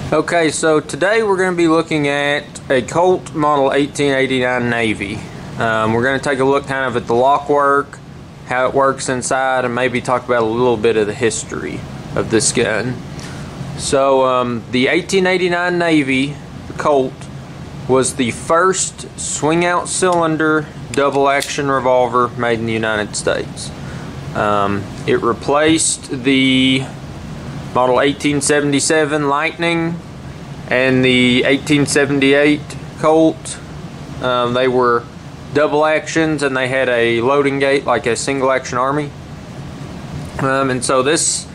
Okay, so today we're going to be looking at a Colt model 1889 Navy. We're going to take a look kind of at the lock work, how it works inside, and maybe talk about a little bit of the history of this gun. So the 1889 Navy, the Colt, was the first swing-out cylinder double-action revolver made in the United States. It replaced the model 1877 Lightning and the 1878 Colt. They were double actions and they had a loading gate like a single action Army. And so this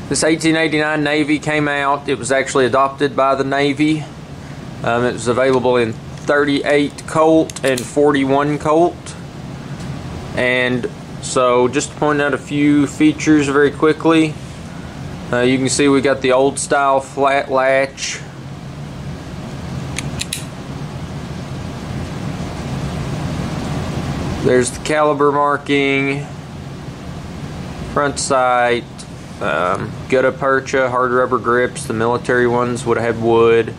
1889 Navy came out. It was actually adopted by the Navy. It was available in 38 Colt and 41 Colt. And so just to point out a few features very quickly. You can see we got the old style flat latch. There's the caliber marking, front sight, gutta percha, hard rubber grips. The military ones would have had wood.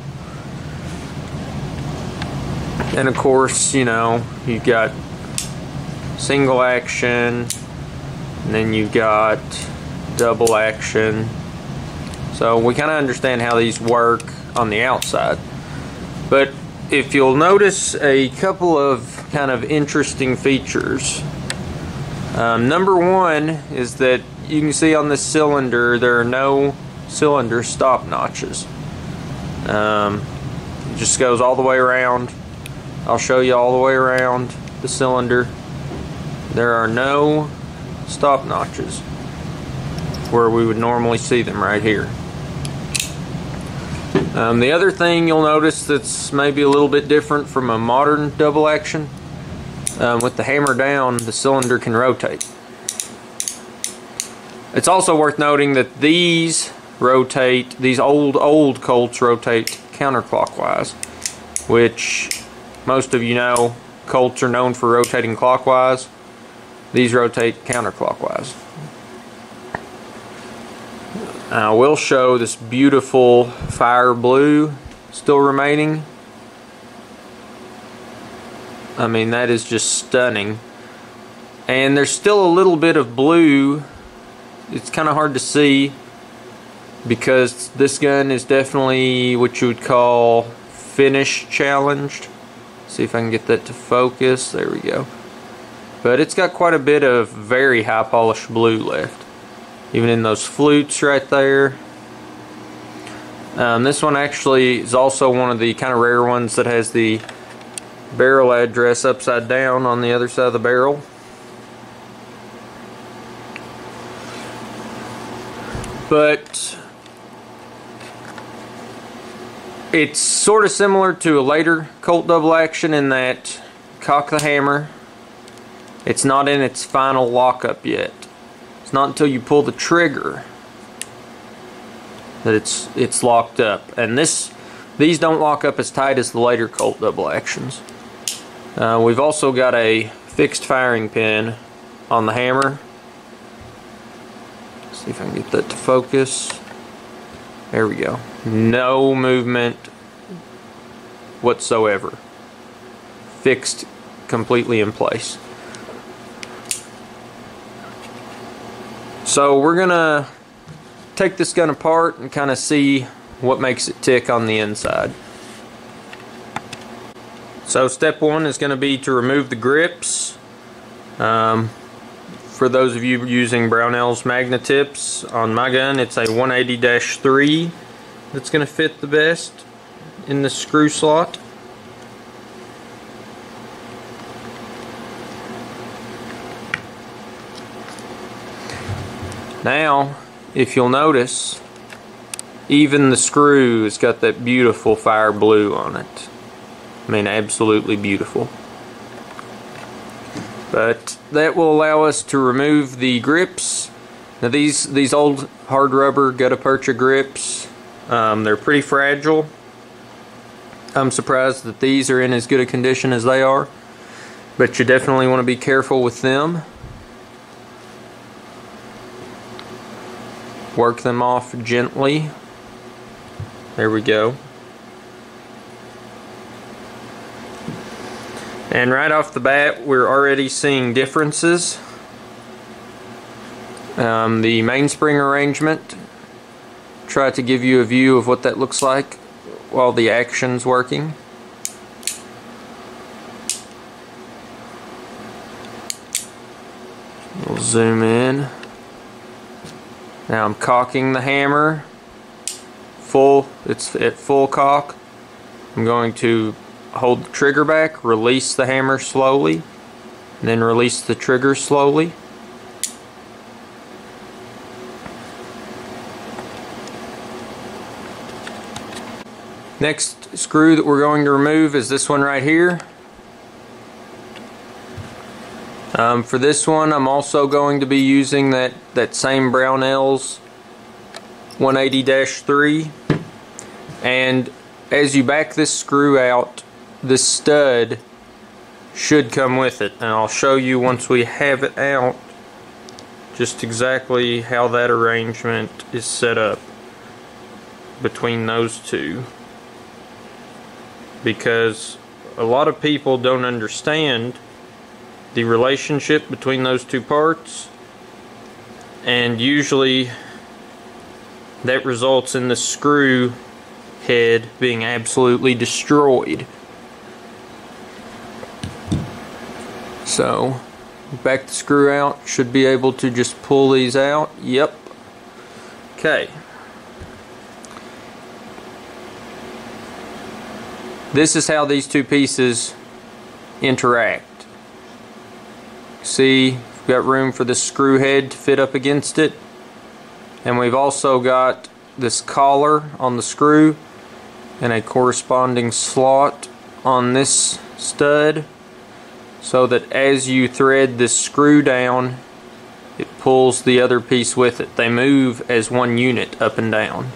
And of course, you know, you've got single action, and then you've got double action. So we kind of understand how these work on the outside. But if you'll notice a couple of kind of interesting features. Number one is that you can see on this cylinder there are no cylinder stop notches. It just goes all the way around. I'll show you all the way around the cylinder. There are no stop notches where we would normally see them right here. The other thing you'll notice that's maybe a little bit different from a modern double action, with the hammer down, the cylinder can rotate. It's also worth noting that these rotate, these old Colts rotate counterclockwise, which most of you know Colts are known for rotating clockwise. These rotate counterclockwise. I will show this beautiful fire blue still remaining. I mean, that is just stunning. And there's still a little bit of blue. It's kind of hard to see because this gun is definitely what you would call finish challenged. See if I can get that to focus. There we go. But it's got quite a bit of very high polished blue left, even in those flutes right there. This one actually is also one of the kind of rare ones that has the barrel address upside down on the other side of the barrel. But it's sort of similar to a later Colt double action in that cock the hammer. It's not in its final lockup yet. It's not until you pull the trigger that it's locked up. And these don't lock up as tight as the later Colt double actions. We've also got a fixed firing pin on the hammer. Let's see if I can get that to focus. There we go. No movement whatsoever. Fixed completely in place. So we're gonna take this gun apart and kind of see what makes it tick on the inside. So step one is going to be to remove the grips. For those of you using Brownell's Magna tips, on my gun it's a 180-3 that's going to fit the best in the screw slot. Now, if you'll notice, even the screw has got that beautiful fire blue on it. I mean, absolutely beautiful. But that will allow us to remove the grips. Now these old hard rubber gutta percha grips, they're pretty fragile. I'm surprised that these are in as good a condition as they are, but you definitely want to be careful with them. Work them off gently. There we go. And right off the bat, we're already seeing differences. The mainspring arrangement, try to give you a view of what that looks like while the action's working. We'll zoom in. Now I'm cocking the hammer full, it's at full cock. I'm going to hold the trigger back, release the hammer slowly, and then release the trigger slowly. Next screw that we're going to remove is this one right here. For this one, I'm also going to be using that same Brownells 180-3, and as you back this screw out, this stud should come with it, and I'll show you once we have it out just exactly how that arrangement is set up between those two, because a lot of people don't understand the relationship between those two parts, and usually that results in the screw head being absolutely destroyed. So back the screw out, should be able to just pull these out. Yep. Okay. This is how these two pieces interact. See, we've got room for the screw head to fit up against it, and we've also got this collar on the screw and a corresponding slot on this stud, so that as you thread this screw down, it pulls the other piece with it. They move as one unit up and down.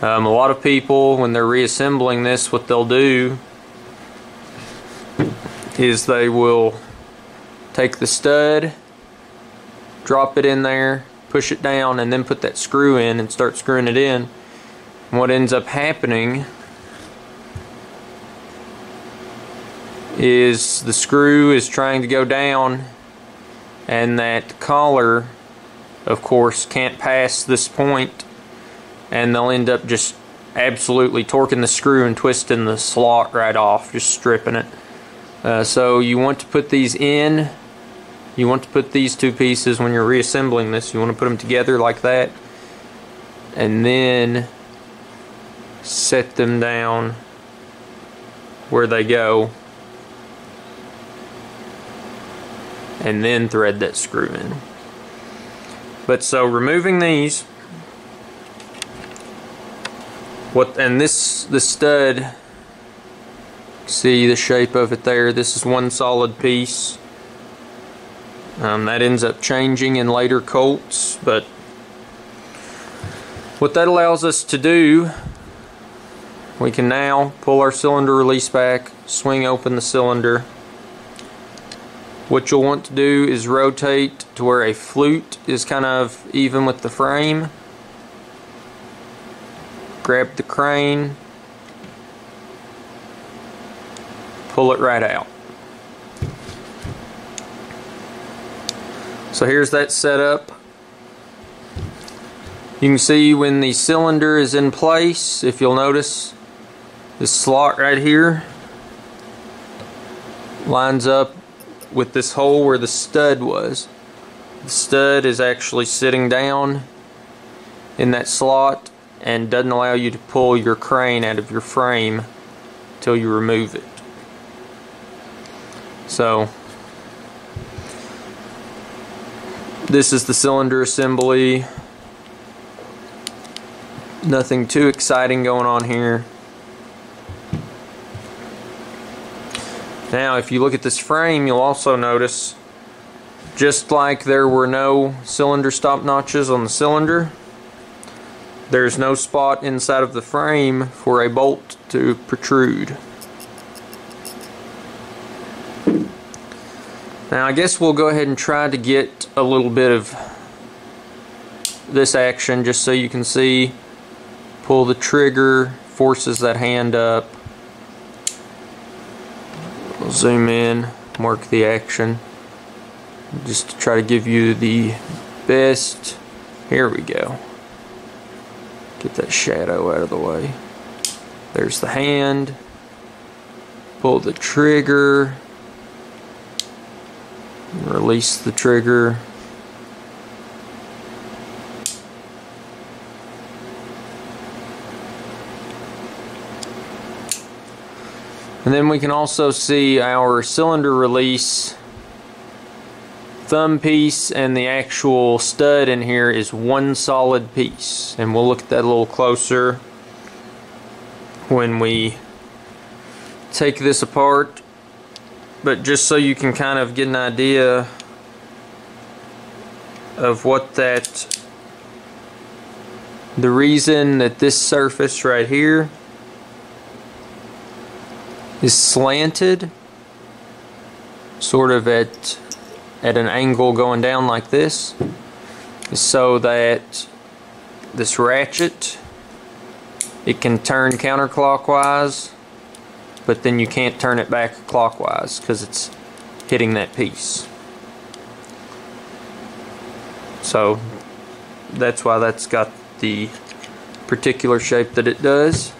A lot of people, when they're reassembling this, what they'll do is they will take the stud, drop it in there, push it down, and then put that screw in and start screwing it in. And what ends up happening is the screw is trying to go down, and that collar, of course, can't pass this point, and they'll end up just absolutely torquing the screw and twisting the slot right off, just stripping it. So you want to put these in. You want to put these two pieces, when you're reassembling this, you want to put them together like that, and then set them down where they go, and then thread that screw in. But so removing these, this stud, see the shape of it there, this is one solid piece. That ends up changing in later Colts, but what that allows us to do, we can now pull our cylinder release back, swing open the cylinder. What you'll want to do is rotate to where a flute is kind of even with the frame. Grab the crane, pull it right out. So here's that setup. You can see when the cylinder is in place, if you'll notice, this slot right here lines up with this hole where the stud was. The stud is actually sitting down in that slot and doesn't allow you to pull your crane out of your frame till you remove it. So this is the cylinder assembly. Nothing too exciting going on here. Now if you look at this frame, you'll also notice, just like there were no cylinder stop notches on the cylinder, there's no spot inside of the frame for a bolt to protrude. Now I guess we'll go ahead and try to get a little bit of this action just so you can see. pull the trigger, forces that hand up. We'll zoom in, mark the action, just to try to give you the best. Here we go. Get that shadow out of the way. There's the hand. Pull the trigger. Release the trigger. And then we can also see our cylinder release thumb piece, and the actual stud in here is one solid piece. And we'll look at that a little closer when we take this apart. But just so you can kind of get an idea of what the reason that this surface right here is slanted, sort of at an angle going down like this, is so that this ratchet, it can turn counterclockwise, but then you can't turn it back clockwise because it's hitting that piece. So that's why that's got the particular shape that it does.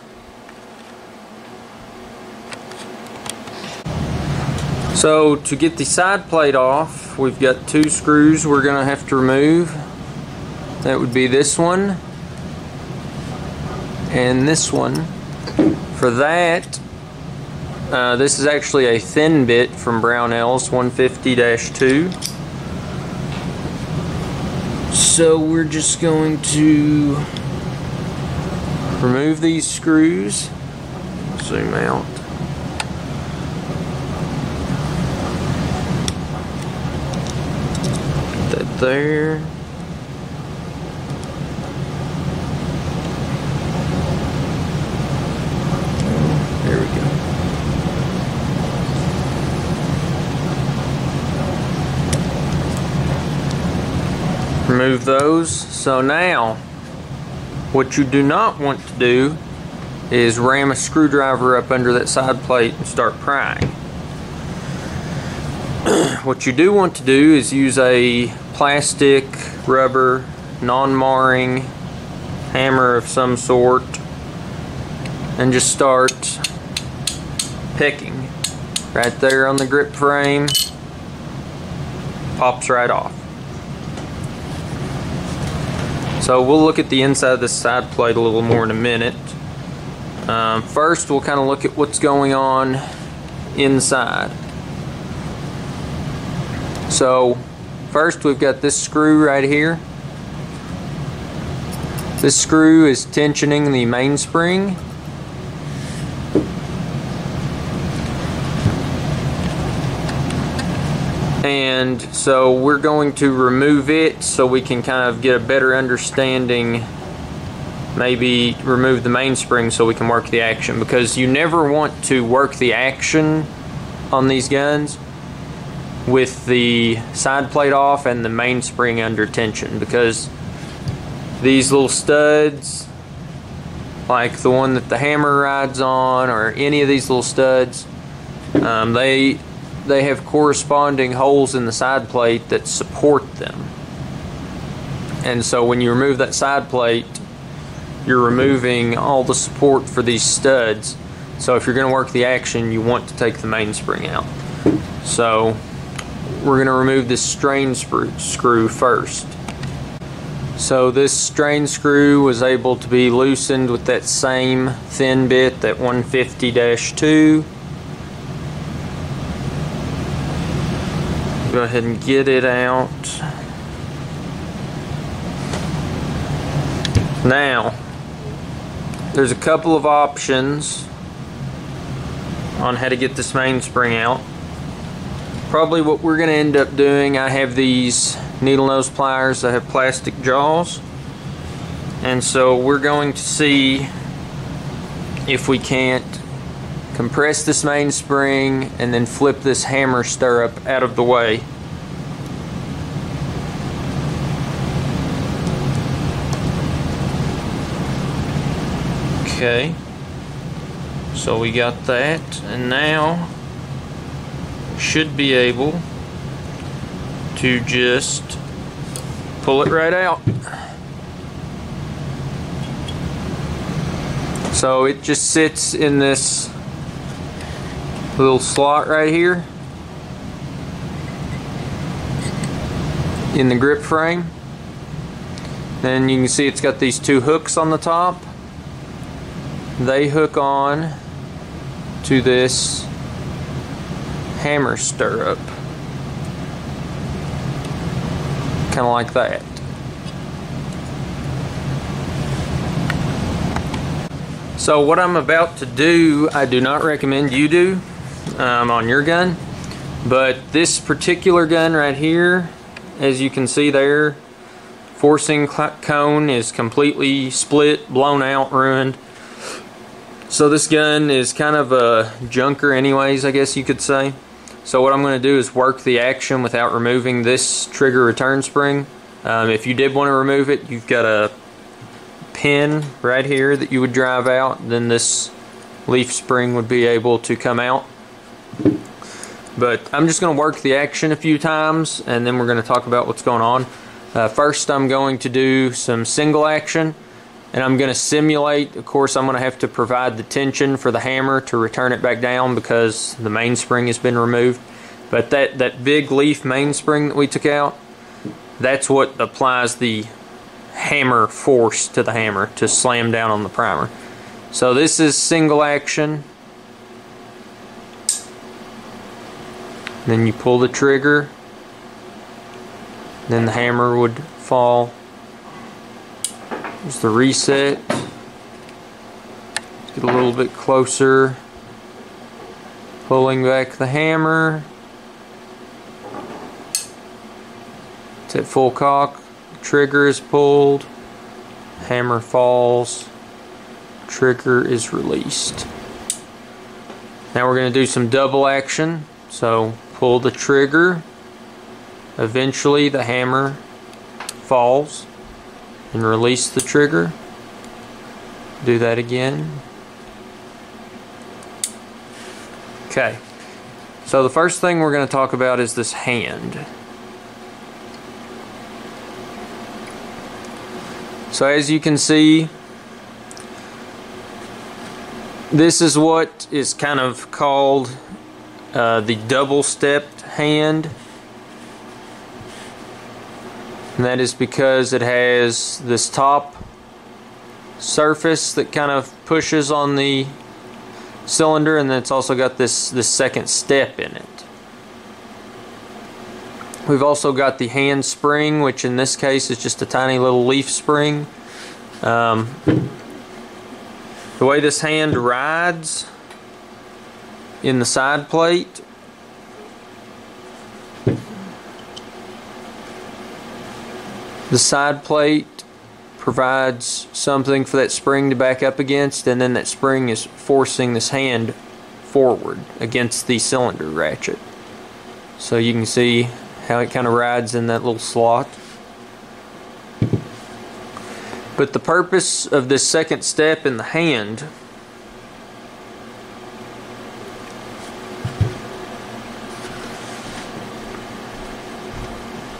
So to get the side plate off, we've got two screws we're going to have to remove. That would be this one and this one. For that, this is actually a thin bit from Brownell's 150-2. So we're just going to remove these screws. Zoom out. There. There we go. Remove those. So now, what you do not want to do is ram a screwdriver up under that side plate and start prying. What you do want to do is use a plastic, rubber, non-marring hammer of some sort and just start picking. Right there on the grip frame, pops right off. So we'll look at the inside of this side plate a little more in a minute. First we'll kind of look at what's going on inside. So first we've got this screw right here. This screw is tensioning the mainspring. And so we're going to remove it so we can kind of get a better understanding. Maybe remove the mainspring so we can work the action, because you never want to work the action on these guns with the side plate off and the mainspring under tension, because these little studs, like the one that the hammer rides on or any of these little studs, they have corresponding holes in the side plate that support them. And so when you remove that side plate, you're removing all the support for these studs. So if you're going to work the action, you want to take the mainspring out. So we're going to remove this strain screw first. So this strain screw was able to be loosened with that same thin bit, that 150-2. Go ahead and get it out. Now, there's a couple of options on how to get this mainspring out. Probably what we're going to end up doing, I have these needle nose pliers that have plastic jaws, and so we're going to see if we can't compress this mainspring and then flip this hammer stirrup out of the way. Okay, so we got that, and now should be able to just pull it right out. So it just sits in this little slot right here in the grip frame. Then you can see it's got these two hooks on the top. They hook on to this hammer stirrup, kind of like that. So what I'm about to do, I do not recommend you do on your gun, but this particular gun right here, as you can see there, forcing cone is completely split, blown out, ruined. So this gun is kind of a junker anyways, I guess you could say. So what I'm going to do is work the action without removing this trigger return spring. If you did want to remove it, you've got a pin right here that you would drive out, then this leaf spring would be able to come out. But I'm just going to work the action a few times, and then we're going to talk about what's going on. First, I'm going to do some single action, and I'm going to simulate. Of course, I'm going to have to provide the tension for the hammer to return it back down because the mainspring has been removed. But that big leaf mainspring that we took out, that's what applies the hammer force to the hammer to slam down on the primer. So this is single action. Then you pull the trigger, then the hammer would fall. There's the reset. Let's get a little bit closer. Pulling back the hammer. It's at full cock. Trigger is pulled. Hammer falls. Trigger is released. Now we're going to do some double action. So pull the trigger. Eventually the hammer falls, and release the trigger. Do that again. Okay, so the first thing we're going to talk about is this hand. So as you can see, this is what is kind of called the double-stepped hand. And that is because it has this top surface that kind of pushes on the cylinder, and then it's also got this second step in it. We've also got the hand spring, which in this case is just a tiny little leaf spring. The way this hand rides in the side plate, the side plate provides something for that spring to back up against, and then that spring is forcing this hand forward against the cylinder ratchet. So you can see how it kind of rides in that little slot. But the purpose of this second step in the hand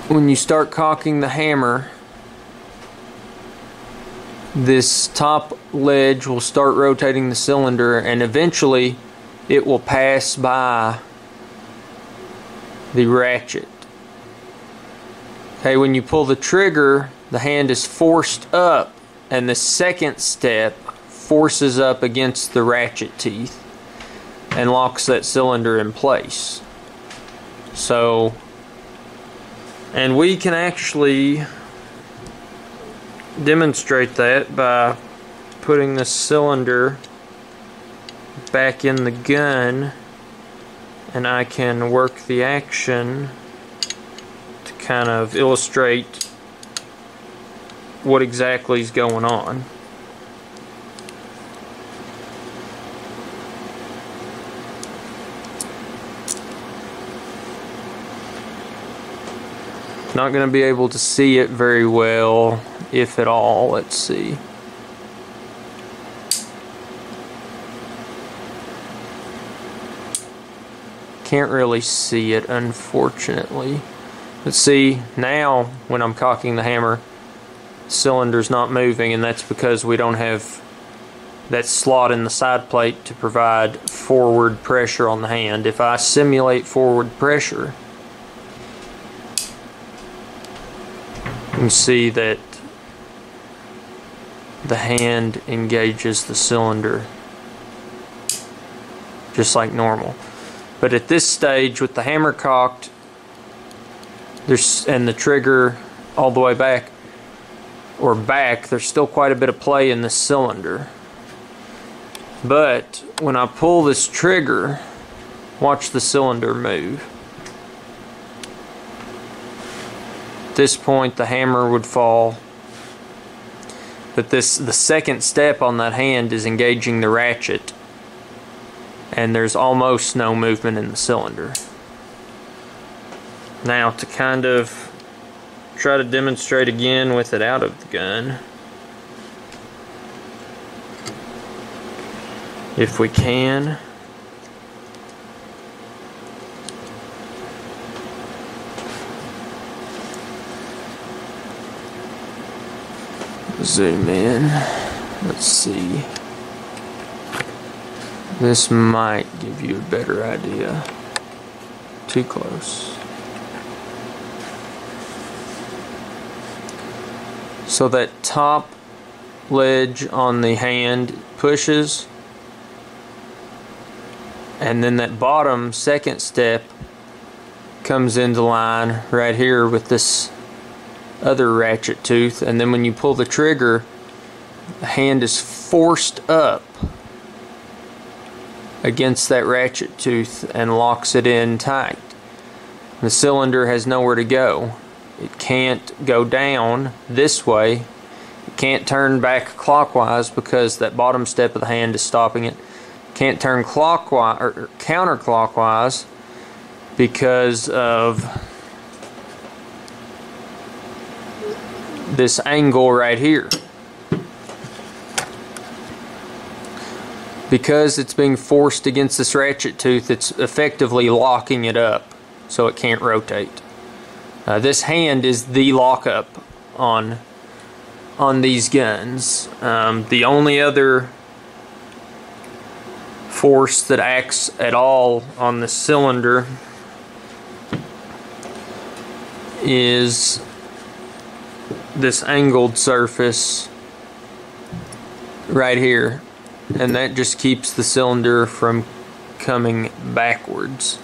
when you start cocking the hammer, this top ledge will start rotating the cylinder, and eventually it will pass by the ratchet. Okay, when you pull the trigger, the hand is forced up, and the second step forces up against the ratchet teeth and locks that cylinder in place. So, and we can actually demonstrate that by putting the cylinder back in the gun, and I can work the action to kind of illustrate what exactly is going on. Not going to be able to see it very well, if at all. Let's see. Can't really see it, unfortunately. But see, now when I'm cocking the hammer, the cylinder's not moving, and that's because we don't have that slot in the side plate to provide forward pressure on the hand. If I simulate forward pressure, you can see that the hand engages the cylinder just like normal. But at this stage, with the hammer cocked and the trigger all the way back, there's still quite a bit of play in the cylinder. But when I pull this trigger, watch the cylinder move. At this point, the hammer would fall. But the second step on that hand is engaging the ratchet, and there's almost no movement in the cylinder. Now, to kind of try to demonstrate again with it out of the gun, if we can. Zoom in. Let's see. This might give you a better idea. Too close. So that top ledge on the hand pushes, and then that bottom second step comes into line right here with this other ratchet tooth, and then when you pull the trigger, the hand is forced up against that ratchet tooth and locks it in tight. The cylinder has nowhere to go. It can't go down this way. It can't turn back clockwise because that bottom step of the hand is stopping it. Can't turn clockwise or counterclockwise because of this angle right here. Because it's being forced against this ratchet tooth, it's effectively locking it up so it can't rotate. This hand is the lockup on these guns. The only other force that acts at all on the cylinder is this angled surface right here, and that just keeps the cylinder from coming backwards,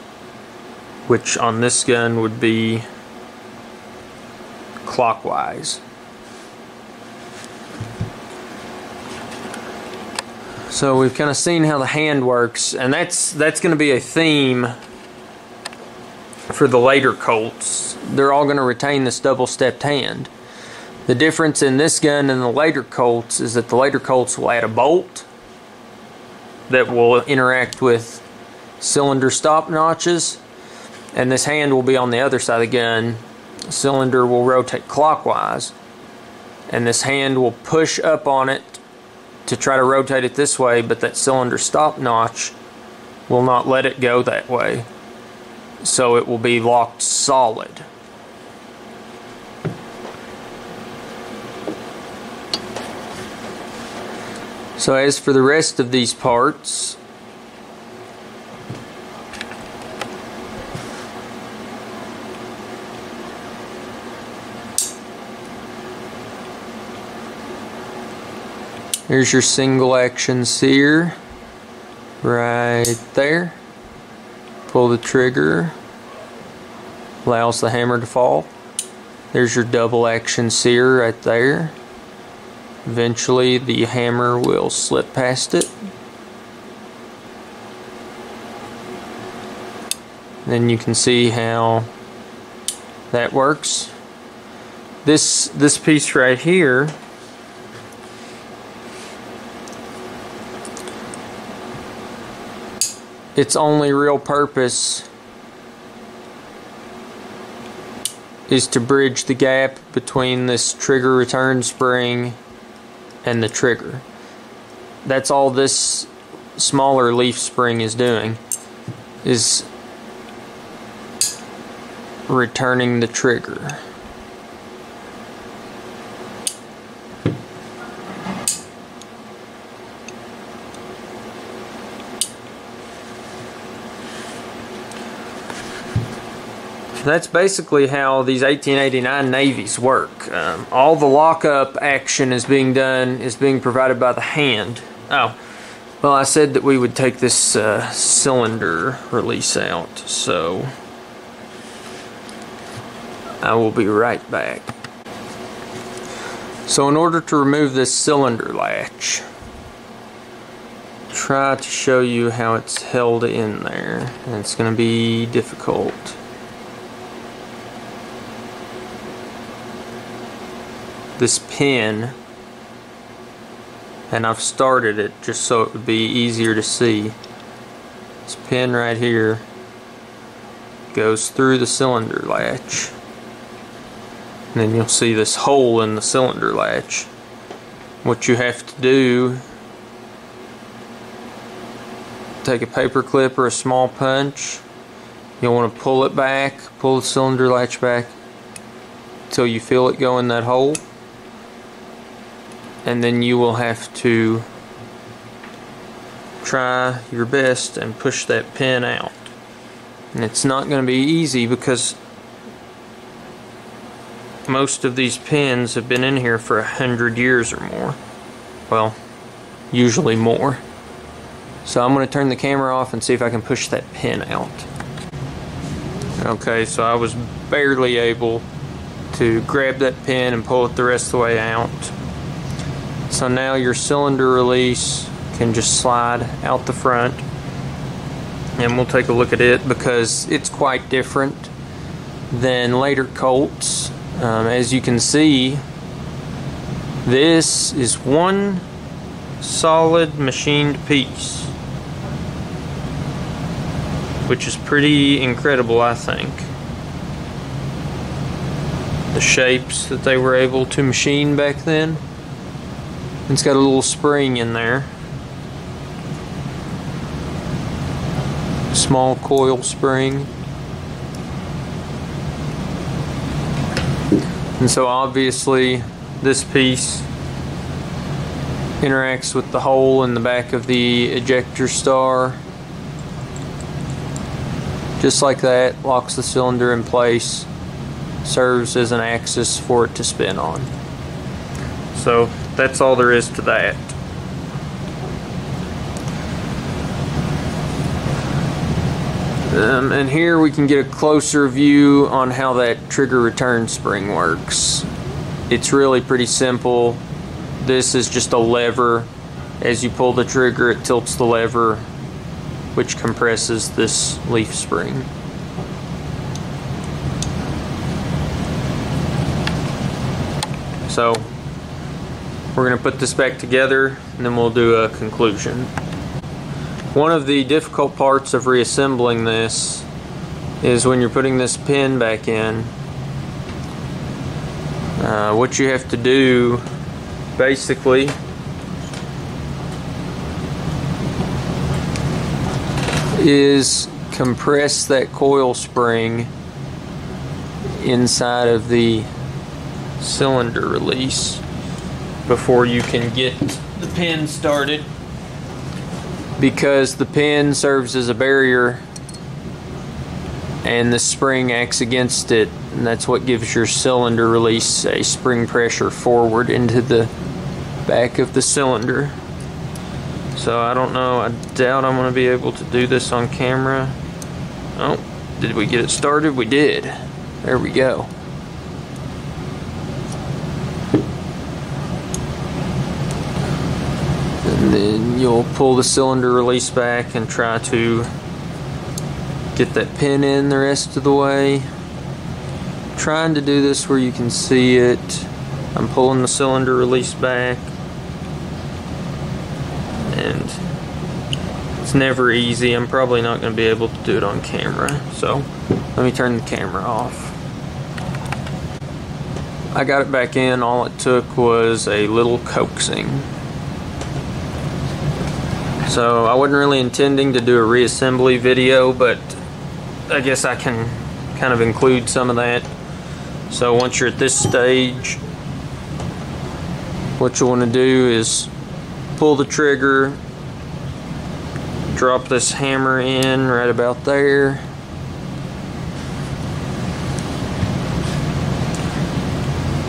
which on this gun would be clockwise. So we've kind of seen how the hand works, and that's going to be a theme for the later Colts. They're all going to retain this double-stepped hand. The difference in this gun and the later Colts is that the later Colts will add a bolt that will interact with cylinder stop notches, and this hand will be on the other side of the gun. The cylinder will rotate clockwise, and this hand will push up on it to try to rotate it this way, but that cylinder stop notch will not let it go that way, so it will be locked solid. So as for the rest of these parts, here's your single action sear right there. Pull the trigger, allows the hammer to fall. There's your double action sear right there. Eventually the hammer will slip past it. Then you can see how that works. This piece right here its only real purpose is to bridge the gap between this trigger return spring and the trigger. That's all this smaller leaf spring is doing, is returning the trigger. That's basically how these 1889 Navies work. All the lockup action is being provided by the hand. Oh, well, I said that we would take this cylinder release out, so I will be right back. So in order to remove this cylinder latch, try to show you how it's held in there, and it's going to be difficult. This pin, and I've started it just so it would be easier to see. This pin right here goes through the cylinder latch, and then you'll see this hole in the cylinder latch. What you have to do, take a paper clip or a small punch. You'll want to pull it back, pull the cylinder latch back until you feel it go in that hole. And then you will have to try your best and push that pin out. And it's not going to be easy because most of these pins have been in here for 100 years or more. Well, usually more. So I'm going to turn the camera off and see if I can push that pin out. Okay, so I was barely able to grab that pin and pull it the rest of the way out. So now your cylinder release can just slide out the front, and we'll take a look at it because it's quite different than later Colts. As you can see, this is one solid machined piece, which is pretty incredible, I think. The shapes that they were able to machine back then. It's got a little spring in there. Small coil spring. And so obviously this piece interacts with the hole in the back of the ejector star. Just like that, locks the cylinder in place, serves as an axis for it to spin on. So that's all there is to that. And here we can get a closer view on how that trigger return spring works. It's really pretty simple. This is just a lever. As you pull the trigger, it tilts the lever, which compresses this leaf spring. So we're going to put this back together and then we'll do a conclusion. One of the difficult parts of reassembling this is when you're putting this pin back in. What you have to do basically is compress that coil spring inside of the cylinder release before you can get the pin started, because the pin serves as a barrier and the spring acts against it, and that's what gives your cylinder release a spring pressure forward into the back of the cylinder. So I don't know, I doubt I'm going to be able to do this on camera. Oh, did we get it started? We did. There we go. And then you'll pull the cylinder release back and try to get that pin in the rest of the way. I'm trying to do this where you can see it. I'm pulling the cylinder release back, and it's never easy. I'm probably not going to be able to do it on camera, so let me turn the camera off. I got it back in. All it took was a little coaxing. So I wasn't really intending to do a reassembly video, but I guess I can kind of include some of that. So once you're at this stage, what you want to do is pull the trigger, drop this hammer in right about there,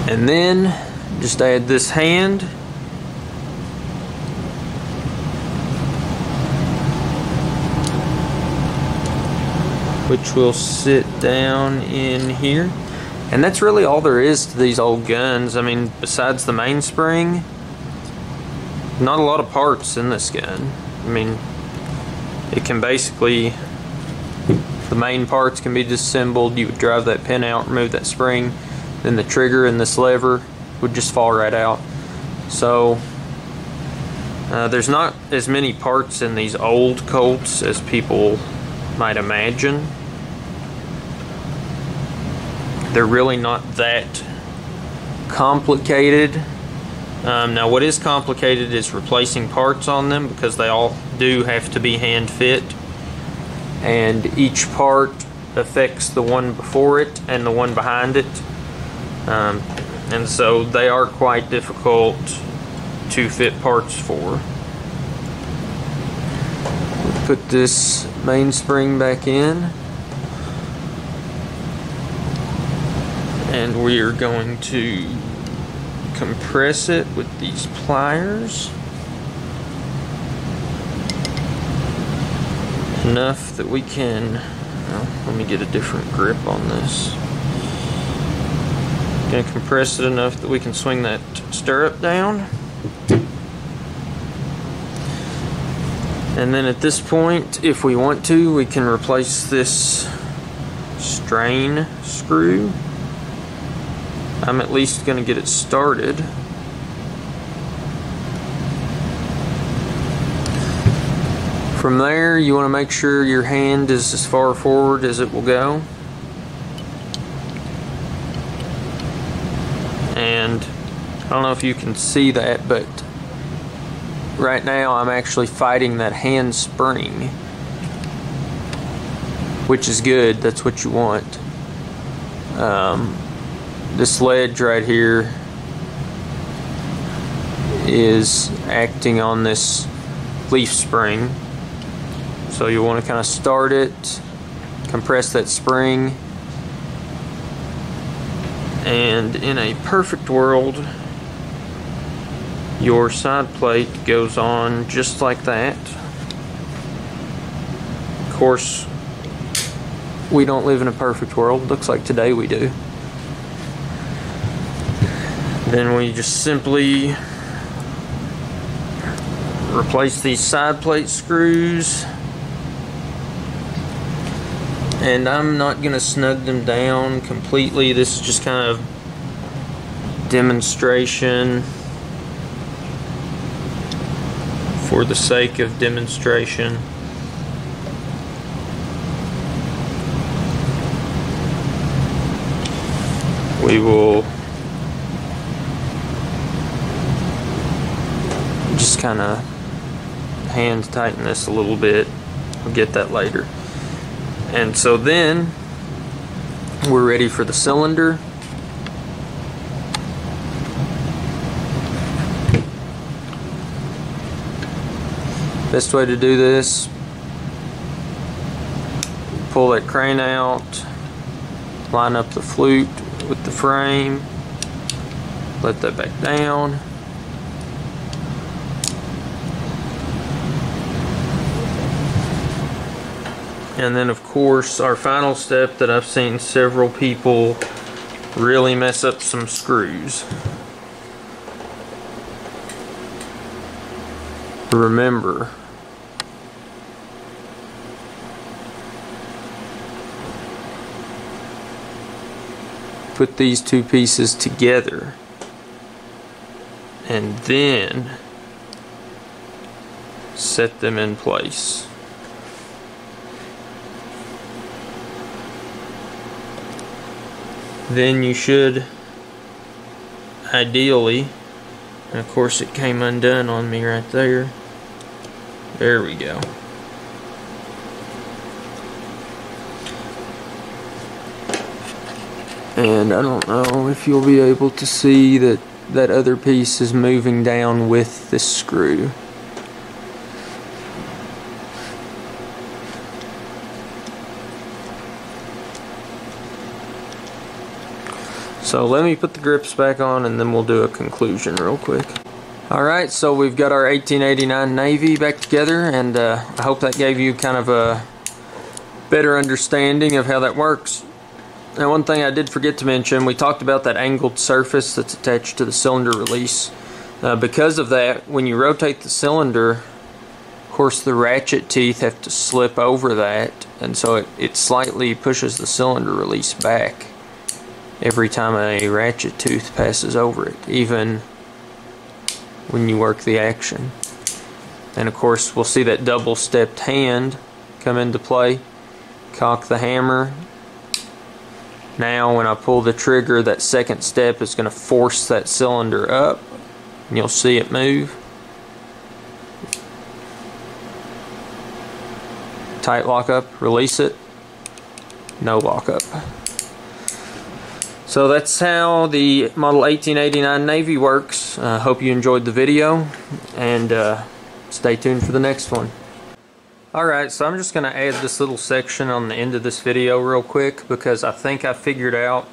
and then just add this hand, which will sit down in here. And that's really all there is to these old guns. I mean, besides the mainspring, not a lot of parts in this gun. I mean, it can basically, the main parts can be disassembled. You would drive that pin out, remove that spring, then the trigger and this lever would just fall right out. So there's not as many parts in these old Colts as people might imagine. They're really not that complicated. Now what is complicated is replacing parts on them, because they all do have to be hand fit, and each part affects the one before it and the one behind it, and so they are quite difficult to fit parts for. Put this mainspring back in, and we are going to compress it with these pliers enough that we can, well, let me get a different grip on this. Going to compress it enough that we can swing that stirrup down. And then at this point, if we want to, we can replace this strain screw. I'm at least going to get it started. From there, you want to make sure your hand is as far forward as it will go. And I don't know if you can see that, but right now I'm actually fighting that hand spring, which is good. That's what you want. This ledge right here is acting on this leaf spring, so you want to kind of start it, compress that spring, and in a perfect world your side plate goes on just like that. Of course, we don't live in a perfect world. Looks like today we do. Then we just simply replace these side plate screws, and I'm not going to snug them down completely. This is just kind of demonstration for the sake of demonstration. We will just kind of hand tighten this a little bit. We'll get that later. And so then we're ready for the cylinder. Best way to do this, pull that crane out, line up the flute with the frame, let that back down. And then of course our final step that I've seen several people really mess up some screws. Remember, put these two pieces together and then set them in place. Then you should ideally, and of course it came undone on me right there. There we go. And I don't know if you'll be able to see that that other piece is moving down with this screw. So let me put the grips back on and then we'll do a conclusion real quick. Alright, so we've got our 1889 Navy back together, and I hope that gave you kind of a better understanding of how that works. Now, one thing I did forget to mention, we talked about that angled surface that's attached to the cylinder release. Because of that, when you rotate the cylinder, of course the ratchet teeth have to slip over that, and so it slightly pushes the cylinder release back every time a ratchet tooth passes over it, even when you work the action. And of course we'll see that double stepped hand come into play. Cock the hammer. Now when I pull the trigger, that second step is going to force that cylinder up, and you'll see it move. Tight lock up, release it, no lock up. So that's how the model 1889 Navy works. Hope you enjoyed the video, and stay tuned for the next one. Alright, so I'm just going to add this little section on the end of this video real quick, because I think I figured out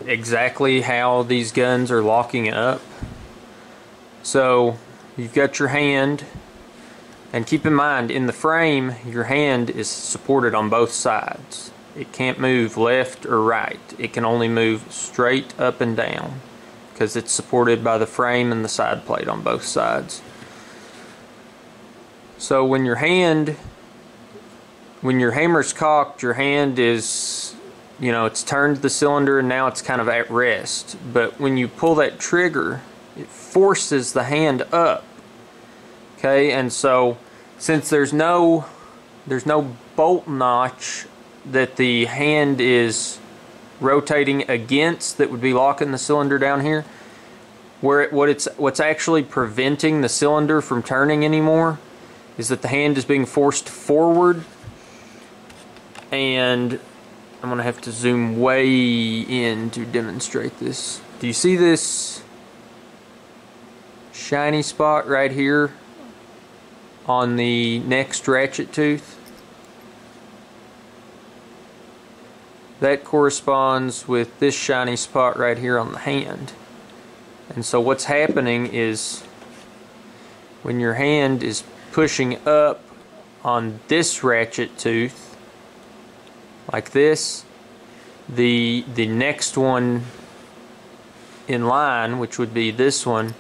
exactly how these guns are locking up. So you've got your hand, and keep in mind, in the frame your hand is supported on both sides. It can't move left or right. It can only move straight up and down because it's supported by the frame and the side plate on both sides. So when your hammer's cocked, your hand is, it's turned the cylinder and now it's kind of at rest. But when you pull that trigger, it forces the hand up. Okay, and so since there's no bolt notch that the hand is rotating against that would be locking the cylinder down here, what's actually preventing the cylinder from turning anymore is that the hand is being forced forward. And I'm gonna have to zoom way in to demonstrate this. Do you see this shiny spot right here on the next ratchet tooth? That corresponds with this shiny spot right here on the hand. And so what's happening is when your hand is pushing up on this ratchet tooth like this, the next one in line, which would be this one,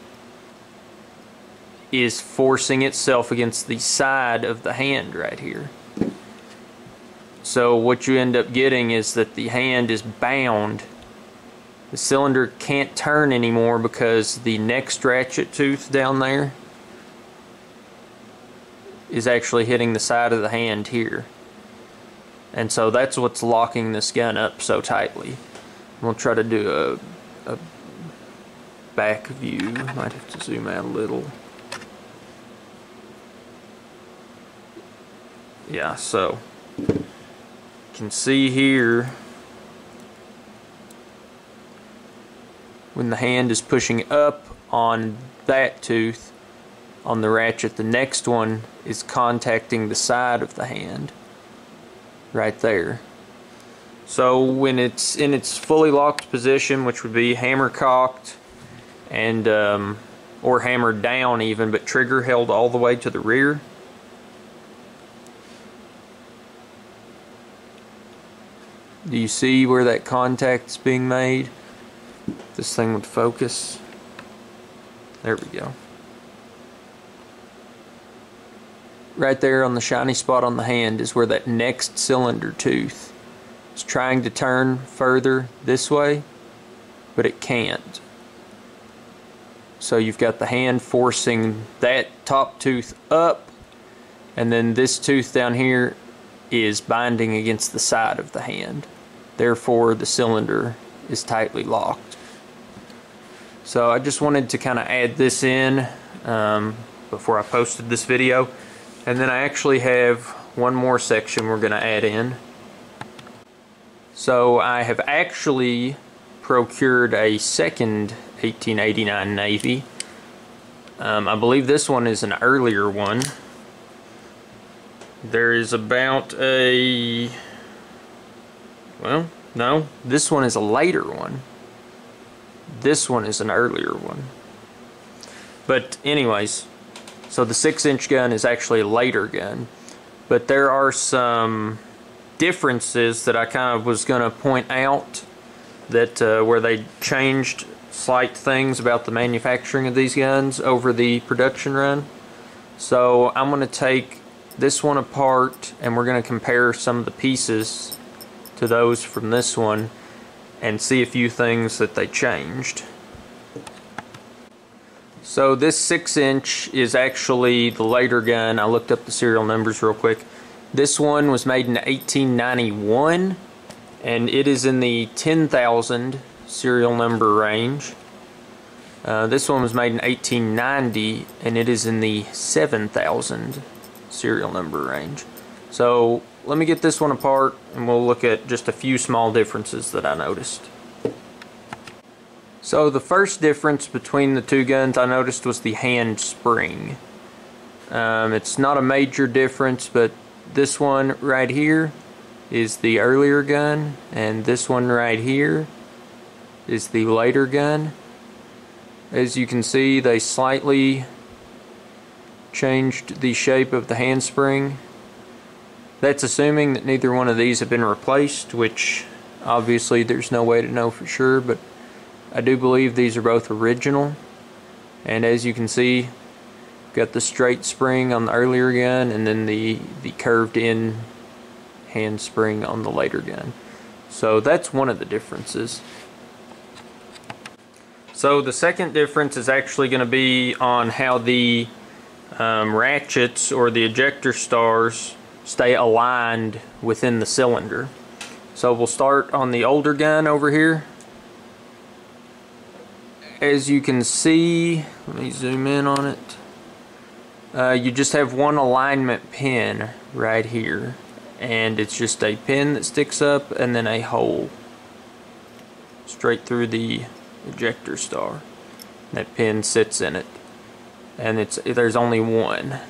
is forcing itself against the side of the hand right here. So what you end up getting is that the hand is bound. The cylinder can't turn anymore because the next ratchet tooth down there is actually hitting the side of the hand here. And so that's what's locking this gun up so tightly. We'll try to do a back view. Might have to zoom out a little. Yeah, so you can see here when the hand is pushing up on that tooth on the ratchet, the next one is contacting the side of the hand right there. So when it's in its fully locked position, which would be hammer cocked and or hammered down even, but trigger held all the way to the rear, do you see where that contact's being made? This thing would focus. There we go. Right there on the shiny spot on the hand is where that next cylinder tooth is trying to turn further this way, but it can't. So you've got the hand forcing that top tooth up, and then this tooth down here is binding against the side of the hand. Therefore, the cylinder is tightly locked. So I just wanted to kind of add this in before I posted this video. And then I actually have one more section we're going to add in. So I have actually procured a second 1889 Navy. I believe this one is an earlier one. There is about a... well, no, this one is a later one. This one is an earlier one. But anyways, so the 6-inch gun is actually a later gun. But there are some differences that I kind of was going to point out, that where they changed slight things about the manufacturing of these guns over the production run. So I'm going to take this one apart and we're going to compare some of the pieces to those from this one and see a few things that they changed. So this 6-inch is actually the later gun. I looked up the serial numbers real quick. This one was made in 1891 and it is in the 10,000 serial number range. This one was made in 1890 and it is in the 7,000 serial number range. So let me get this one apart and we'll look at just a few small differences that I noticed. So the first difference between the two guns I noticed was the hand spring. It's not a major difference, but this one right here is the earlier gun and this one right here is the later gun. As you can see, they slightly changed the shape of the handspring. That's assuming that neither one of these have been replaced, which obviously there's no way to know for sure, but I do believe these are both original. And as you can see, got the straight spring on the earlier gun and then the curved in handspring on the later gun. So that's one of the differences. So the second difference is actually going to be on how the ratchets or the ejector stars stay aligned within the cylinder. So we'll start on the older gun over here. As you can see, let me zoom in on it. You just have one alignment pin right here, and it's just a pin that sticks up and then a hole straight through the ejector star. That pin sits in it, and there's only one.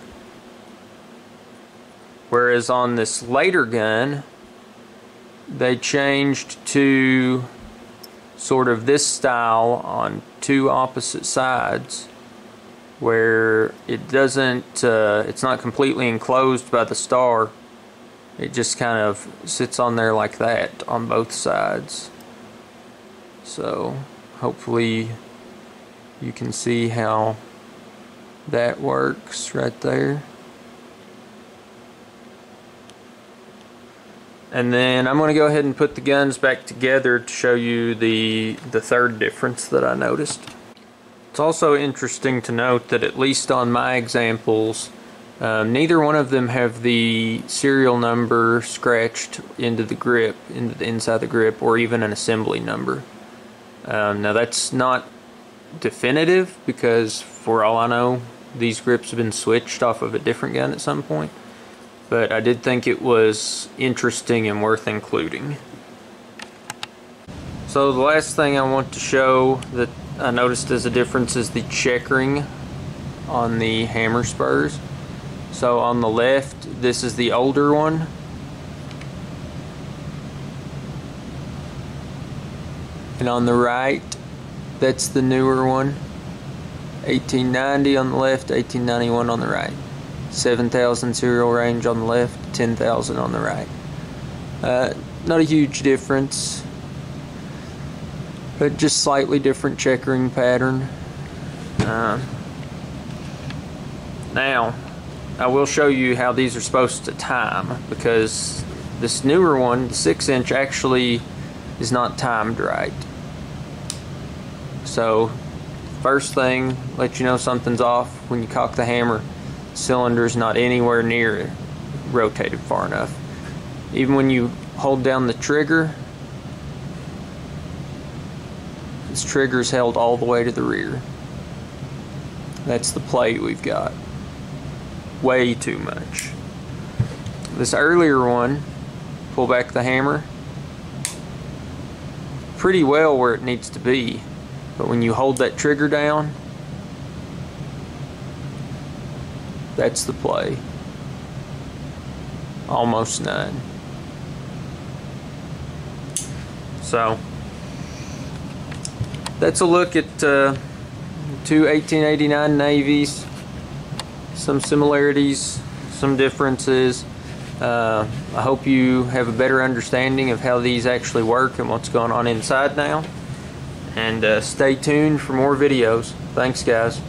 Whereas on this later gun, they changed to sort of this style on two opposite sides, where it doesn't, it's not completely enclosed by the star. It just kind of sits on there like that on both sides. So hopefully you can see how that works right there. And then I'm going to go ahead and put the guns back together to show you the third difference that I noticed. It's also interesting to note that at least on my examples, neither one of them have the serial number scratched into the grip, into the inside of the grip, or even an assembly number. Now that's not definitive, because for all I know, these grips have been switched off of a different gun at some point. But I did think it was interesting and worth including. So the last thing I want to show that I noticed as a difference is the checkering on the hammer spurs. So on the left, this is the older one. And on the right, that's the newer one. 1890 on the left, 1891 on the right. 7,000 serial range on the left, 10,000 on the right. Not a huge difference, but just slightly different checkering pattern. Now, I will show you how these are supposed to time, because this newer one, the 6-inch, actually is not timed right. So, first thing, let you know something's off when you cock the hammer. The cylinder's not anywhere near rotated far enough. Even when you hold down the trigger, this trigger's held all the way to the rear. That's the plate we've got. Way too much. This earlier one, pull back the hammer, pretty well where it needs to be, but when you hold that trigger down, that's the play. Almost none. So that's a look at two 1889 Navies. Some similarities, some differences. I hope you have a better understanding of how these actually work and what's going on inside now. And stay tuned for more videos. Thanks, guys.